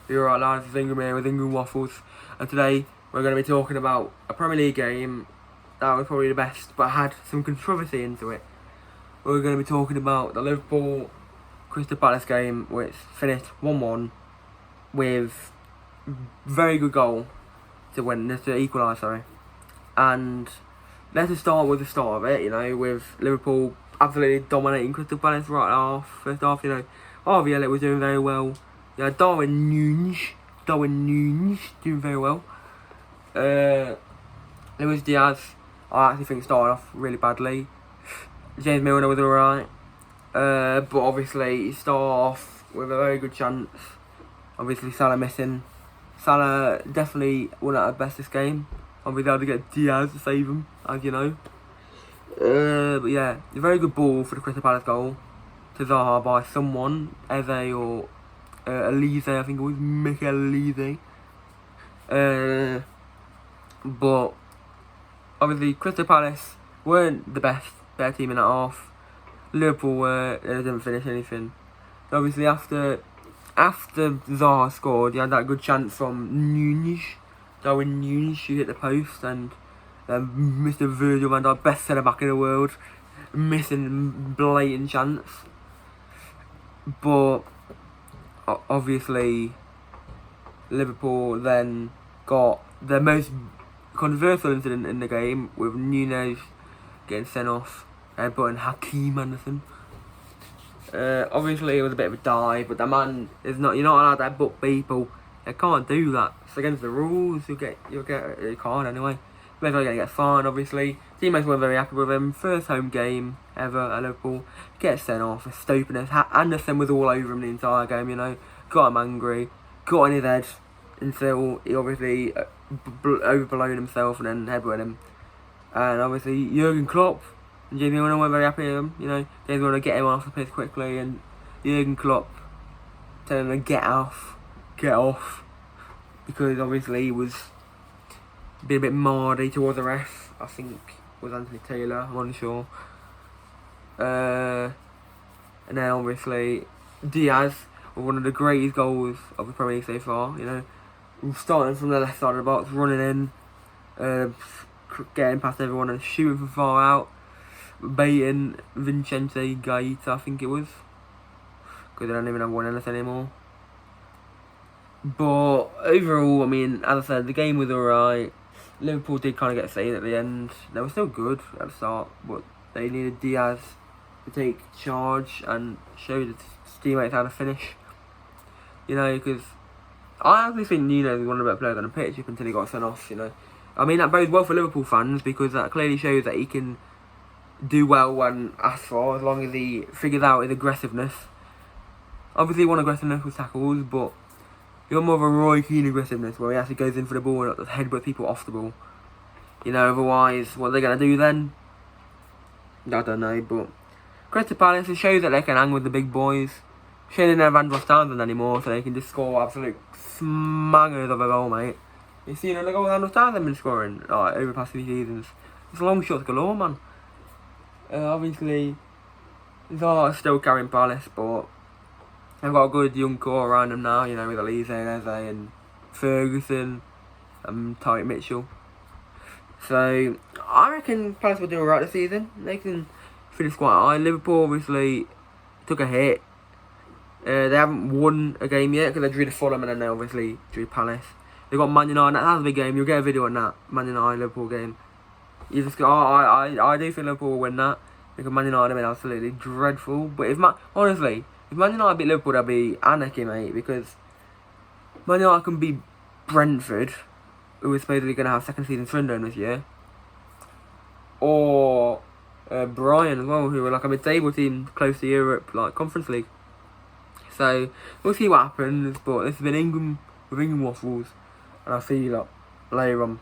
You're right, lads, it's Ingram here with Ingram Waffles, and today we're going to be talking about a Premier League game that was probably the best, but had some controversy into it. We're going to be talking about the Liverpool Crystal Palace game, which finished 1-1 with very good goal to win, to equalise, sorry. And let's just start with the start of it, with Liverpool absolutely dominating Crystal Palace right off. First half, Harvey Elliott was doing very well. Darwin Nunes doing very well. Luis Diaz, I actually think started off really badly. James Milner was alright. But obviously he started off with a very good chance. Obviously Salah missing. Salah definitely won at best this game. Obviously had to get Diaz to save him, as you know. But yeah, a very good ball for the Crystal Palace goal to Zaha by someone, Eze or Elise, I think it was Mikel Elise. But obviously Crystal Palace weren't the better team in that half. Liverpool they didn't finish anything. Obviously after Zaha scored, he had that good chance from Darwin Nunes, who hit the post, and Mr. Virgil van Dijk, best centre back in the world, missing blatant chance. But obviously Liverpool then got the most controversial incident in the game, with Nunes getting sent off, headbutting Hakeem Anderson. Obviously it was a bit of a dive, but the man is not. You're not allowed to headbutt people. You can't do that. It's against the rules. You can't anyway. Maybe you're gonna get fined. Obviously, teammates weren't very happy with him. First home game ever at Liverpool. Gets sent off for stupidness. Anderson was all over him the entire game. Got him angry. Got in his head until he obviously overblown himself and then headbutted him. And obviously Jurgen Klopp and Jamie Milner weren't very happy with him. They want to get him off the pitch quickly, and Jurgen Klopp telling him to get off, because obviously he was being a bit mardy towards the ref. I think it was Anthony Taylor, I'm unsure. And then obviously Diaz with one of the greatest goals of the Premier League so far. Starting from the left side of the box, running in, getting past everyone and shooting from far out, baiting Vincente Gaeta, I think it was, because they don't even have one else anymore. But overall, as I said, the game was alright. Liverpool did kind of get saved at the end. They were still good at the start, but they needed Diaz to take charge and show the teammates how to finish. Because I actually think Nunes was one of the better players on the pitch up until he got sent off. That bodes well for Liverpool fans, because that clearly shows that he can do well when asked for, as long as he figures out his aggressiveness. Obviously, one aggressiveness with tackles, but you got more of a Roy Keane aggressiveness, where he actually goes in for the ball and headbutts people off the ball. Otherwise, what are they going to do then? I don't know, but Crystal Palace, it shows that they can hang with the big boys. Showing they don't have Andros Townsend anymore, so they can just score absolute smangers of a goal, mate. You see, the goals Andros Townsend been scoring over the past few seasons. It's long shots galore, man. Obviously, Zaha still carrying Palace, but they've got a good young core around them now, with Elise and Eze and Ferguson and Tyreek Mitchell. So, I reckon Palace will do alright this season. They can finish quite high. Liverpool obviously took a hit. They haven't won a game yet, because they drew to Fulham and then they obviously drew Palace. They've got Man United. That's a big game. You'll get a video on that Man United Liverpool game. You just go, I do think Liverpool will win that, because Man United have been absolutely dreadful. But if Man United beat Liverpool, that'd be anarchy, mate, because Man United can beat Brentford, who is supposedly going to have second season Swindon this year, or Brighton as well, who are like a mid-table team close to Europe, like Conference League. So we'll see what happens. But this has been Ingram with Ingram Waffles, and I'll see you lot later on.